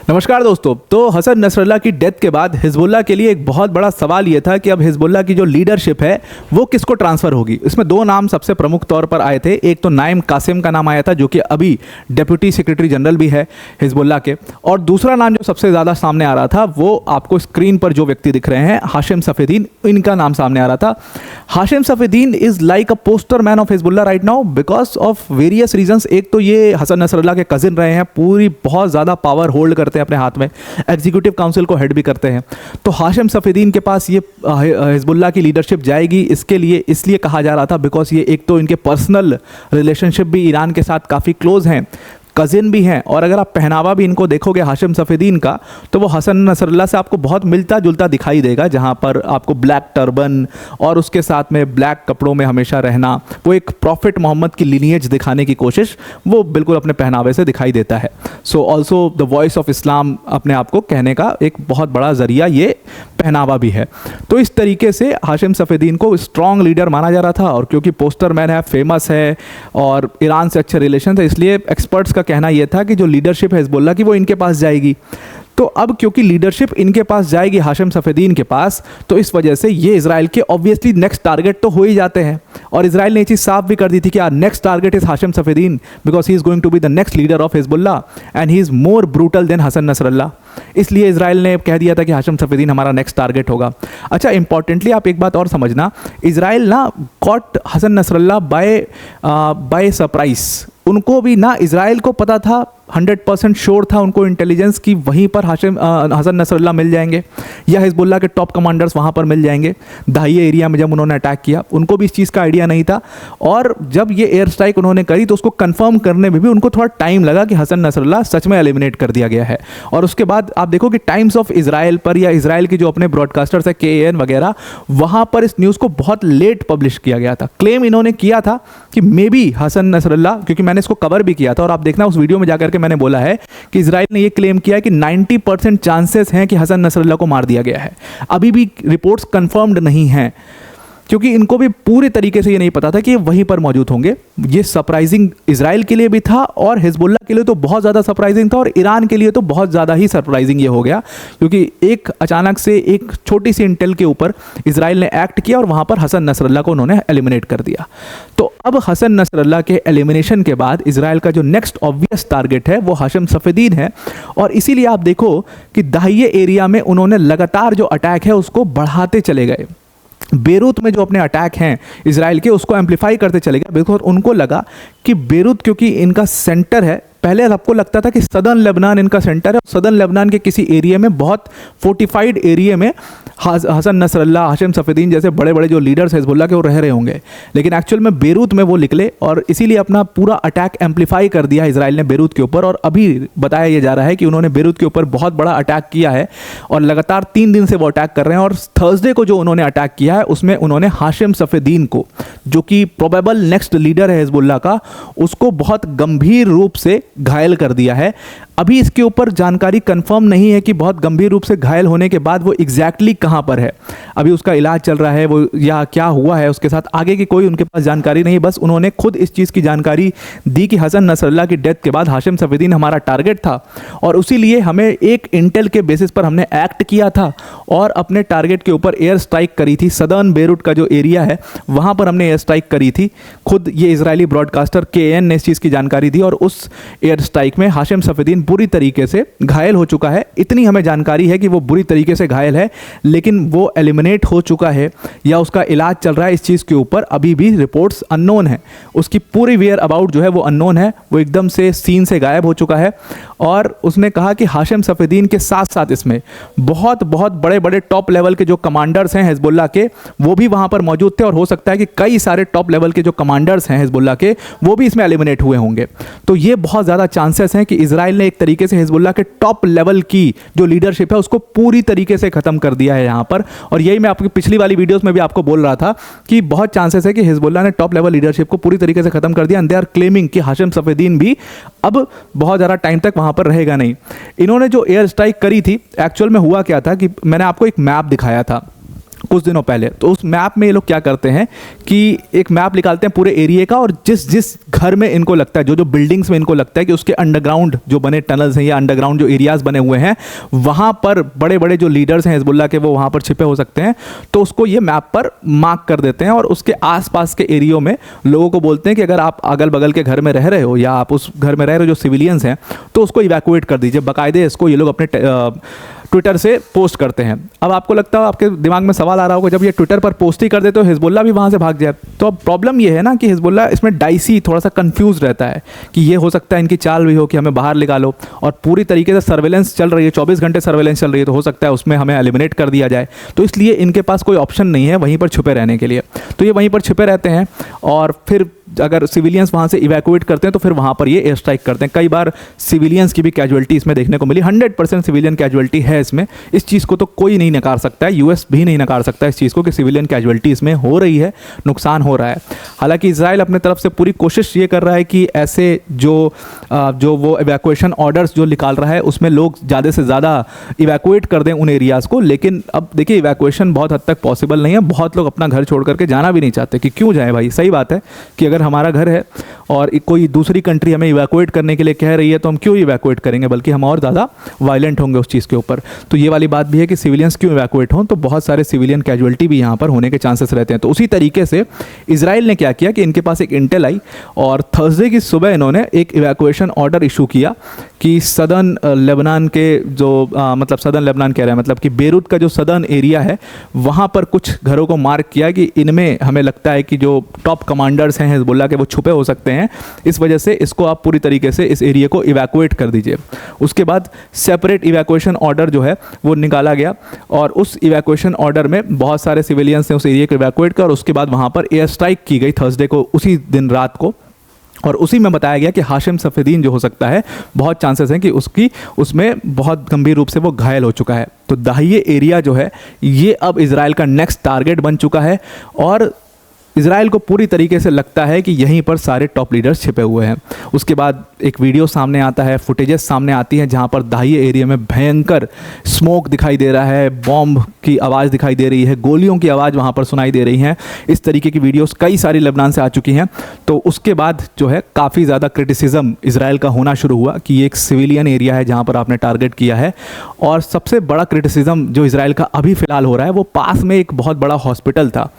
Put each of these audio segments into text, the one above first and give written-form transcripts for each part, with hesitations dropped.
नमस्कार दोस्तों। तो हसन नसरल्ला की डेथ के बाद हिजबुल्लाह के लिए एक बहुत बड़ा सवाल ये था कि अब हिजबुल्लाह की जो लीडरशिप है वो किसको ट्रांसफ़र होगी। इसमें दो नाम सबसे प्रमुख तौर पर आए थे। एक तो नाइम कासिम का नाम आया था जो कि अभी डिप्टी सेक्रेटरी जनरल भी है हिजबुल्लाह के, और दूसरा नाम जो सबसे ज़्यादा सामने आ रहा था वो आपको स्क्रीन पर जो व्यक्ति दिख रहे हैं हाशिम सफ़ीदीन, इनका नाम सामने आ रहा था। Hashim Safieddine is like a poster man of Hezbollah right now because of various reasons. एक तो ये हसन नसरल्ला के कजिन रहे हैं, पूरी बहुत ज़्यादा पावर होल्ड करते हैं अपने हाथ में, एग्जीक्यूटिव काउंसिल को हेड भी करते हैं। तो हाशिम सफ़ीदीन के पास ये हिजबुल्लाह की लीडरशिप जाएगी, इसके लिए इसलिए कहा जा रहा था बिकॉज ये एक तो इनके पर्सनल रिलेशनशिप भी ईरान के साथ काफ़ी क्लोज हैं, कज़िन भी हैं, और अगर आप पहनावा भी इनको देखोगे हाशिम सफ़ीदीन का तो वो हसन नसरल्ला से आपको बहुत मिलता जुलता दिखाई देगा, जहाँ पर आपको ब्लैक टर्बन और उसके साथ में ब्लैक कपड़ों में हमेशा रहना, वो एक प्रॉफिट मोहम्मद की लिनिएज दिखाने की कोशिश वो बिल्कुल अपने पहनावे से दिखाई देता है। So also the voice of Islam अपने आप को कहने का एक बहुत बड़ा ज़रिया ये पहनावा भी है। तो इस तरीके से हाशिम सफ़ीदीन को स्ट्रॉन्ग लीडर माना जा रहा था, और क्योंकि पोस्टर मैन है, फेमस है और ईरान से अच्छे रिलेशन थे, इसलिए एक्सपर्ट्स का कहना यह था कि जो लीडरशिप है हिजबुल्लाह की वो इनके पास जाएगी। तो अब क्योंकि लीडरशिप इनके पास जाएगी हाशिम सफ़ीदीन के पास, तो इस वजह से ये इजराइल के ऑब्वियसली नेक्स्ट टारगेट तो हो ही जाते हैं। और इजराइल ने ये चीज़ साफ भी कर दी थी कि next target is Hashim Safieddine because he is going to be the next leader of Hezbollah and he is more brutal than Hassan Nasrallah. इसलिए इजराइल ने कह दिया था कि हाशिम सफ़ीदीन हमारा नेक्स्ट टारगेट होगा। अच्छा, इंपॉर्टेंटली आप एक बात और समझना, इजराइल ना caught Hassan Nasrallah by surprise. उनको भी ना इजराइल को पता था, 100% श्योर था उनको इंटेलिजेंस की वहीं पर हसन नसरल्ला मिल जाएंगे या हिजबुल्लाह के टॉप कमांडर्स वहाँ पर मिल जाएंगे। दाहिए एरिया में जब उन्होंने अटैक किया उनको भी इस चीज़ का आइडिया नहीं था, और जब ये एयर स्ट्राइक उन्होंने करी तो उसको कंफर्म करने में भी उनको थोड़ा टाइम लगा कि हसन नसरल्ला सच में एलिमिनेट कर दिया गया है। और उसके बाद आप देखो कि टाइम्स ऑफ इजराइल पर या इजराइल के जो अपने ब्रॉडकास्टर्स है KAN वगैरह, वहाँ पर इस न्यूज़ को बहुत लेट पब्लिश किया गया था। क्लेम इन्होंने किया था कि मे बी हसन नसरल्ला, क्योंकि मैंने इसको कवर भी किया था और आप देखना उस वीडियो में जाकर के मैंने बोला है कि इजराइल ने यह क्लेम किया कि 90% चांसेस हैं कि हसन नसरल्ला को मार दिया गया है। अभी भी रिपोर्ट्स कंफर्म्ड नहीं हैं क्योंकि इनको भी पूरे तरीके से ये नहीं पता था कि ये वहीं पर मौजूद होंगे। ये सरप्राइजिंग इजराइल के लिए भी था और हिजबुल्लाह के लिए तो बहुत ज़्यादा सरप्राइजिंग था, और ईरान के लिए तो बहुत ज़्यादा ही सरप्राइजिंग ये हो गया क्योंकि एक अचानक से एक छोटी सी इंटेल के ऊपर इजराइल ने एक्ट किया और वहाँ पर हसन नसरल्ला को उन्होंने एलिमिनेट कर दिया। तो अब हसन नसरल्ला के एलिमिनेशन के बाद इजराइल का जो नेक्स्ट ऑब्वियस टारगेट है वो हाशिम सफ़ीदीन है, और इसीलिए आप देखो कि दाहिए एरिया में उन्होंने लगातार जो अटैक है उसको बढ़ाते चले गए। बेरूत में जो अपने अटैक हैं इजराइल के उसको एम्पलीफाई करते चले गए बिकॉज उनको लगा कि बेरूत क्योंकि इनका सेंटर है, पहले सबको लगता था कि सदर्न लेबनान इनका सेंटर है, सदर्न लेबनान के किसी एरिया में, बहुत फोर्टिफाइड एरिया में हसन नसरल्ला, हाशिम सफ़ीदीन जैसे बड़े बड़े जो लीडर्स हिजबुल्लाह के वो रह रहे होंगे, लेकिन एक्चुअल में बेरूत में वो निकले और इसीलिए अपना पूरा अटैक एम्पलीफाई कर दिया इजराइल ने बेरूत के ऊपर। और अभी बताया यह जा रहा है कि उन्होंने बेरूत के ऊपर बहुत बड़ा अटैक किया है और लगातार 3 दिन से वो अटैक कर रहे हैं, और थर्सडे को जो उन्होंने अटैक किया है उसमें उन्होंने हाशिम सफ़ीदीन को, जो कि प्रोबेबल नेक्स्ट लीडर है हिजबुल्लाह का, उसको बहुत गंभीर रूप से घायल कर दिया है। अभी इसके ऊपर जानकारी कंफर्म नहीं है कि बहुत गंभीर रूप से घायल होने के बाद वो एग्जैक्टली कहाँ पर है, अभी उसका इलाज चल रहा है वो या क्या हुआ है उसके साथ, आगे की कोई उनके पास जानकारी नहीं। बस उन्होंने खुद इस चीज़ की जानकारी दी कि हसन नसरल्ला की डेथ के बाद हाशिम सफ़ीदीन हमारा टारगेट था और उसीलिए हमें एक इंटेल के बेसिस पर हमने एक्ट किया था और अपने टारगेट के ऊपर एयर स्ट्राइक करी थी। सदर्न बेरूट का जो एरिया है वहाँ पर हमने एयर स्ट्राइक करी थी। खुद ये इजरायली ब्रॉडकास्टर KAN ने इस चीज़ की जानकारी दी और उस एयर स्ट्राइक में हाशिम सफ़ीदीन बुरी तरीके से घायल हो चुका है। इतनी हमें जानकारी है कि वो बुरी तरीके से घायल है, लेकिन वो एलिमिनेट हो चुका है या उसका इलाज चल रहा है, इस चीज़ के ऊपर अभी भी रिपोर्ट्स अननोन है। उसकी पूरी वेयर अबाउट जो है वो अननोन है, वो एकदम से सीन से गायब हो चुका है। और उसने कहा कि हाशिम सफ़ीदीन के साथ साथ इसमें बहुत बहुत बड़े बड़े टॉप लेवल के जो कमांडर्स हैं हिजबुल्लाह के वो भी वहाँ पर मौजूद थे, और हो सकता है कि कई सारे टॉप लेवल के जो कमांडर्स हैं हिजबुल्लाह के वो भी इसमें एलिमिनेट हुए होंगे। तो ये बहुत ज़्यादा चांसेस हैं कि इजराइल ने एक तरीके से हिजबुल्लाह के टॉप लेवल की जो लीडरशिप है उसको पूरी तरीके से ख़त्म कर दिया है यहाँ पर। और यही मैं आपकी पिछली वाली वीडियोस में भी आपको बोल रहा था कि बहुत चांसेस है कि हिजबुल्लाह ने टॉप लेवल लीडरशिप को पूरी तरीके से ख़त्म कर दिया, एंड दे आर क्लेमिंग कि हाशिम सफ़ीदीन भी अब बहुत ज़्यादा टाइम तक वहाँ पर रहेगा नहीं। इन्होंने जो एयर स्ट्राइक करी थी एक्चुअल में हुआ क्या था कि मैंने आपको एक मैप दिखाया था कुछ दिनों पहले। तो उस मैप में ये लोग क्या करते हैं कि एक मैप निकालते हैं पूरे एरिया का, और जिस जिस घर में इनको लगता है, जो जो बिल्डिंग्स में इनको लगता है कि उसके अंडरग्राउंड जो बने टनल्स हैं या अंडरग्राउंड जो एरियाज बने हुए हैं, वहाँ पर बड़े बड़े जो लीडर्स हैं हिजबुल्लाह के वो वहाँ पर छिपे हो सकते हैं। तो उसको ये मैप पर मार्क कर देते हैं और उसके आसपास के एरियो में लोगों को बोलते हैं कि अगर आप अगल बगल के घर में रह रहे हो या आप उस घर में रह रहे हो जो सिविलियंस हैं, तो उसको इवैक्यूएट कर दीजिए। बाकायदे इसको ये लोग अपने ट्विटर से पोस्ट करते हैं। अब आपको लगता है, आपके दिमाग में सवाल आ रहा होगा, जब ये ट्विटर पर पोस्ट ही कर देते तो हिजबुल्लाह भी वहाँ से भाग जाए। तो अब प्रॉब्लम ये है ना कि हिजबुल्लाह इसमें डाइसी, थोड़ा सा कंफ्यूज रहता है कि ये हो सकता है इनकी चाल भी हो कि हमें बाहर निकालो, और पूरी तरीके से सर्वेलेंस चल रही है, 24 घंटे सर्वेलेंस चल रही है, तो हो सकता है उसमें हमें एलिमिनेट कर दिया जाए। तो इसलिए इनके पास कोई ऑप्शन नहीं है वहीं पर छुपे रहने के लिए। तो ये वहीं पर छुपे रहते हैं, और फिर अगर सिविलियंस वहाँ से इवैक्यूएट करते हैं तो फिर वहाँ पर ये एयर स्ट्राइक करते हैं। कई बार सिविलियंस की भी कैजुअलिटी इसमें देखने को मिली, 100% सिविलियन कैजुअलिटी है इसमें। इस चीज़ को तो कोई नहीं नकार सकता है, यूएस भी नहीं नकार सकता इस चीज़ को कि सिविलियन कैजुअलिटी इसमें हो रही है, नुकसान हो रहा है। हालांकि इजराइल अपने तरफ से पूरी कोशिश ये कर रहा है कि ऐसे जो वो इवैक्यूएशन ऑर्डर्स जो निकाल रहा है उसमें लोग ज़्यादा से ज़्यादा इवैक्यूएट कर दें उन एरियाज़ को। लेकिन अब देखिए, इवैक्यूएशन बहुत हद तक पॉसिबल नहीं है। बहुत लोग अपना घर छोड़ करके जाना भी नहीं चाहते कि क्यों जाएँ भाई। सही बात है कि अगर हमारा घर है और कोई दूसरी कंट्री हमें इवैक्यूएट करने के लिए कह रही है तो हम क्यों इवैक्यूएट करेंगे, बल्कि हम और ज़्यादा वायलेंट होंगे उस चीज़ के ऊपर। तो ये वाली बात भी है कि सिविलियंस क्यों इवैक्यूएट हों, तो बहुत सारे सिविलियन कैजुअलिटी भी यहाँ पर होने के चांसेस रहते हैं। तो उसी तरीके से इजराइल ने क्या किया कि इनके पास एक इंटेल आई और थर्सडे की सुबह इन्होंने एक इवैक्यूएशन ऑर्डर इशू किया कि सदर्न लेबनान के जो मतलब सदर्न लेबनान कह रहे हैं, मतलब कि बेरूत का जो सदर्न एरिया है वहाँ पर कुछ घरों को मार्क किया कि इनमें हमें लगता है कि जो टॉप कमांडर्स हैं हिजबुल्लाह के वो छुपे हो सकते हैं, इस वजह से इसको आप पूरी तरीके से इस एरिया को इवैक्यूएट कर दीजिए। उसके बाद सेपरेट इवैक्यूएशन ऑर्डर जो है वो निकाला गया और उस इवैक्यूएशन ऑर्डर में बहुत सारे सिविलियंस ने उस एरिया को इवैक्यूएट किया और उसके बाद वहाँ पर एयर स्ट्राइक की गई थर्सडे को, उसी दिन रात को। और उसी में बताया गया कि हाशिम सफेदीन जो हो सकता है, बहुत चांसेस हैं कि उसमें बहुत गंभीर रूप से वो घायल हो चुका है। तो दाहिए एरिया जो है ये अब इजराइल का नेक्स्ट टारगेट बन चुका है और इजराइल को पूरी तरीके से लगता है कि यहीं पर सारे टॉप लीडर्स छिपे हुए हैं। उसके बाद एक वीडियो सामने आता है, फुटेजेस सामने आती हैं जहां पर दाहिए एरिया में भयंकर स्मोक दिखाई दे रहा है, बॉम्ब की आवाज़ दिखाई दे रही है, गोलियों की आवाज़ वहां पर सुनाई दे रही हैं। इस तरीके की वीडियोस कई सारी लेबनान से आ चुकी हैं। तो उसके बाद जो है काफ़ी ज़्यादा क्रिटिसिज्म इजराइल का होना शुरू हुआ कि ये एक सिविलियन एरिया है जहाँ पर आपने टारगेट किया है। और सबसे बड़ा क्रिटिसिज्म जो इजराइल का अभी फ़िलहाल हो रहा है वो पास में एक बहुत बड़ा हॉस्पिटल था।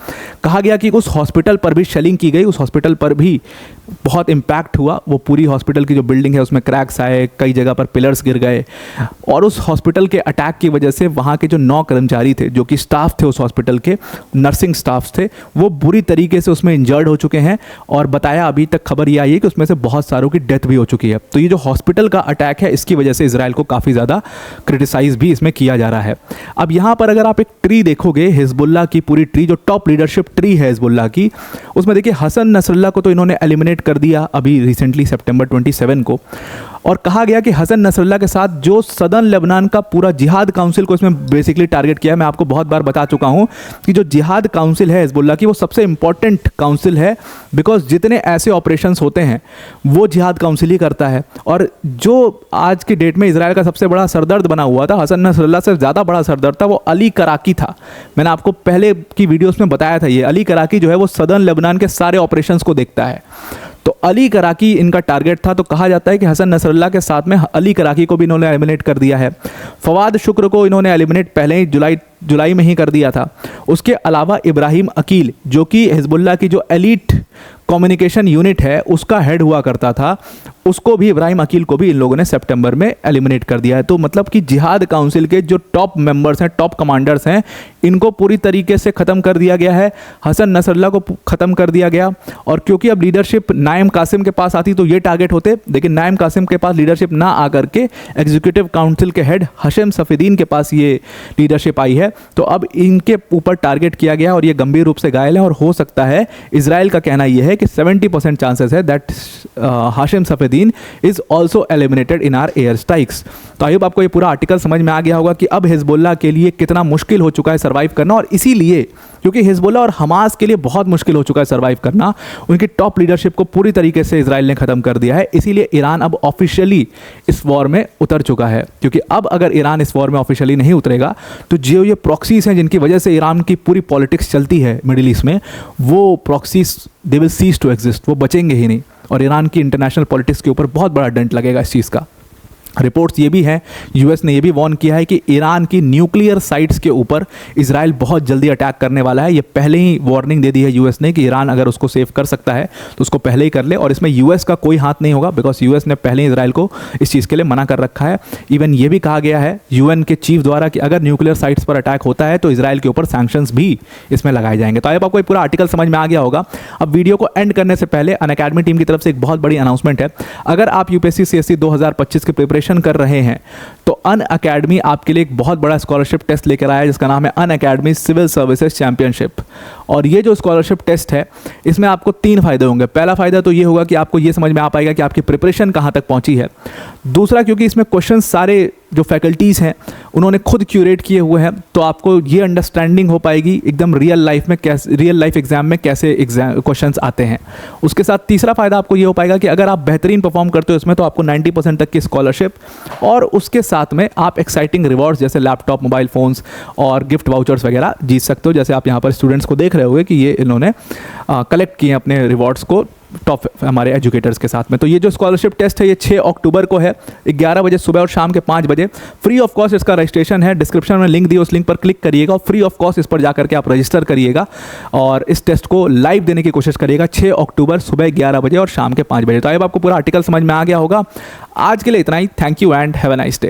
कहा गया कि उस हॉस्पिटल पर भी शेलिंग की गई, उस हॉस्पिटल पर भी बहुत इम्पैक्ट हुआ। वो पूरी हॉस्पिटल की जो बिल्डिंग है उसमें क्रैक्स आए, कई जगह पर पिलर्स गिर गए और उस हॉस्पिटल के अटैक की वजह से वहाँ के जो 9 कर्मचारी थे जो कि स्टाफ थे उस हॉस्पिटल के, नर्सिंग स्टाफ थे, वो बुरी तरीके से उसमें इंजर्ड हो चुके हैं। और बताया अभी तक खबर ये आई है कि उसमें से बहुत सारों की डेथ भी हो चुकी है। तो ये जो हॉस्पिटल का अटैक है इसकी वजह से इजराइल को काफ़ी ज़्यादा क्रिटिसाइज भी इसमें किया जा रहा है। अब यहाँ पर अगर आप एक ट्री देखोगे, हिजबुल्लाह की पूरी ट्री, जो टॉप लीडरशिप ट्री है हिजबुल्लाह की, उसमें देखिए हसन नसरल्लाह को तो इन्होंने एलिमिनेट कर दिया अभी रिसेंटली सितंबर 27 को। और कहा गया कि हसन नसरल्लाह के साथ जो सदर्न लेबनान का पूरा जिहाद काउंसिल को इसमें बेसिकली टारगेट किया है। मैं आपको बहुत बार बता चुका हूं कि जो जिहाद काउंसिल है हिजबुल्लाह की वो सबसे इंपॉर्टेंट काउंसिल है, बिकॉज जितने ऐसे ऑपरेशंस होते हैं वो जिहाद काउंसिल ही करता है। और जो आज की डेट में इजराइल का सबसे बड़ा सरदर्द बना हुआ था, हसन नसरल्लाह से ज़्यादा बड़ा सरदर्द था, वो अली कराकी था। मैंने आपको पहले की वीडियोज़ में बताया था, ये अली कराकी जो है वो सदर्न लेबनान के सारे ऑपरेशंस को देखता है। तो अली कराकी इनका टारगेट था। तो कहा जाता है कि हसन नसरल्लाह के साथ में अली कराकी को भी इन्होंने एलिमिनेट कर दिया है। फवाद शुक्र को इन्होंने एलिमिनेट पहले ही जुलाई में ही कर दिया था। उसके अलावा इब्राहिम अकील जो कि हिजबुल्लाह की जो एलीट कम्युनिकेशन यूनिट है उसका हेड हुआ करता था, उसको भी, इब्राहिम अकील को भी इन लोगों ने सितंबर में एलिमिनेट कर दिया है। तो मतलब कि जिहाद काउंसिल के जो टॉप मेंबर्स हैं, टॉप कमांडर्स हैं, इनको पूरी तरीके से ख़त्म कर दिया गया है। हसन नसरल्लाह को ख़त्म कर दिया गया। और क्योंकि अब लीडरशिप नाइम कासिम के पास आती तो ये टारगेट होते, लेकिन नाइम कासिम के पास लीडरशिप ना आकर के एग्जीक्यूटिव काउंसिल के हेड हाशिम सफेदीन के पास ये लीडरशिप आई है। तो अब इनके ऊपर टारगेट किया गया और ये गंभीर रूप से घायल है। और हो सकता है, इजराइल का कहना यह है कि 70% चांसेस है that Hashim Safieddine is also eliminated in our air strikes. तो आई होप आपको ये पूरा आर्टिकल समझ में आ गया होगा कि अब हिजबुल्लाह के लिए कितना मुश्किल हो चुका है सर्वाइव करना। और इसीलिए क्योंकि हिजबुल्लाह और हमास के लिए बहुत मुश्किल हो चुका है सर्वाइव करना, उनकी टॉप लीडरशिप को पूरी तरीके से इजराइल ने खत्म कर दिया है। इसीलिए ईरान अब ऑफिशियली इस वॉर में उतर चुका है। क्योंकि अब अगर ईरान इस वॉर में ऑफिशियली नहीं उतरेगा तो जो ये प्रॉक्सीज हैं जिनकी वजह से ईरान की पूरी पॉलिटिक्स चलती है मिडिल ईस्ट में, वो proxies they will cease to exist, वो बचेंगे ही नहीं और ईरान की इंटरनेशनल पॉलिटिक्स के ऊपर बहुत बड़ा डेंट लगेगा इस चीज़ का। रिपोर्ट्स ये भी हैं, यूएस ने ये भी वार्न किया है कि ईरान की न्यूक्लियर साइट्स के ऊपर इजराइल बहुत जल्दी अटैक करने वाला है। ये पहले ही वार्निंग दे दी है यूएस ने कि ईरान अगर उसको सेव कर सकता है तो उसको पहले ही कर ले, और इसमें यूएस का कोई हाथ नहीं होगा बिकॉज यूएस ने पहले ही इजराइल को इस चीज़ के लिए मना कर रखा है। इवन ये भी कहा गया है यूएन के चीफ द्वारा कि अगर न्यूक्लियर साइट्स पर अटैक होता है तो इजराइल के ऊपर सैंक्शंस भी इसमें लगाए जाएंगे। तो आपको पूरा आर्टिकल समझ में आ गया होगा। अब वीडियो को एंड करने से पहले अनअकैडमी टीम की तरफ से एक बहुत बड़ी अनाउंसमेंट है। अगर आप यूपीएससी सीएससी 2025 की प्रिपरेशन कर रहे हैं तो अनअकैडमी आपके लिए एक बहुत बड़ा स्कॉलरशिप टेस्ट लेकर आया है जिसका नाम है अनअकैडमी सिविल सर्विसेज चैंपियनशिप। और ये जो स्कॉलरशिप टेस्ट है इसमें आपको 3 फायदे होंगे। पहला फायदा तो ये होगा कि आपको ये समझ में आ पाएगा कि आपकी प्रिपरेशन कहाँ तक पहुंची है। दूसरा, क्योंकि इसमें क्वेश्चन सारे जो फैकल्टीज़ हैं उन्होंने खुद क्यूरेट किए हुए हैं तो आपको ये अंडरस्टैंडिंग हो पाएगी एकदम रियल लाइफ एग्जाम में कैसे एग्जाम क्वेश्चंस आते हैं। उसके साथ तीसरा फ़ायदा आपको ये हो पाएगा कि अगर आप बेहतरीन परफॉर्म करते हो इसमें तो आपको 90% तक की स्कॉलरशिप और उसके साथ में आप एक्साइटिंग रिवॉर्ड्स जैसे लैपटॉप, मोबाइल फ़ोन्स और गिफ्ट वाउचर्स वगैरह जीत सकते हो। जैसे आप यहाँ पर स्टूडेंट्स को देख रहे होगे कि ये इन्होंने कलेक्ट किए अपने रिवॉर्ड्स को टॉप हमारे एजुकेटर्स के साथ में। तो ये जो स्कॉलरशिप टेस्ट है ये 6 अक्टूबर को है 11 बजे सुबह और शाम के 5 बजे। फ्री ऑफ कॉस्ट इसका रजिस्ट्रेशन है, डिस्क्रिप्शन में लिंक दी, उस लिंक पर क्लिक करिएगा और फ्री ऑफ कॉस्ट इस पर जाकर के आप रजिस्टर करिएगा और इस टेस्ट को लाइव देने की कोशिश करिएगा 6 अक्टूबर सुबह 11 बजे और शाम के 5 बजे। तो अब आपको पूरा आर्टिकल समझ में आ गया होगा। आज के लिए इतना ही। Thank you and have a nice day.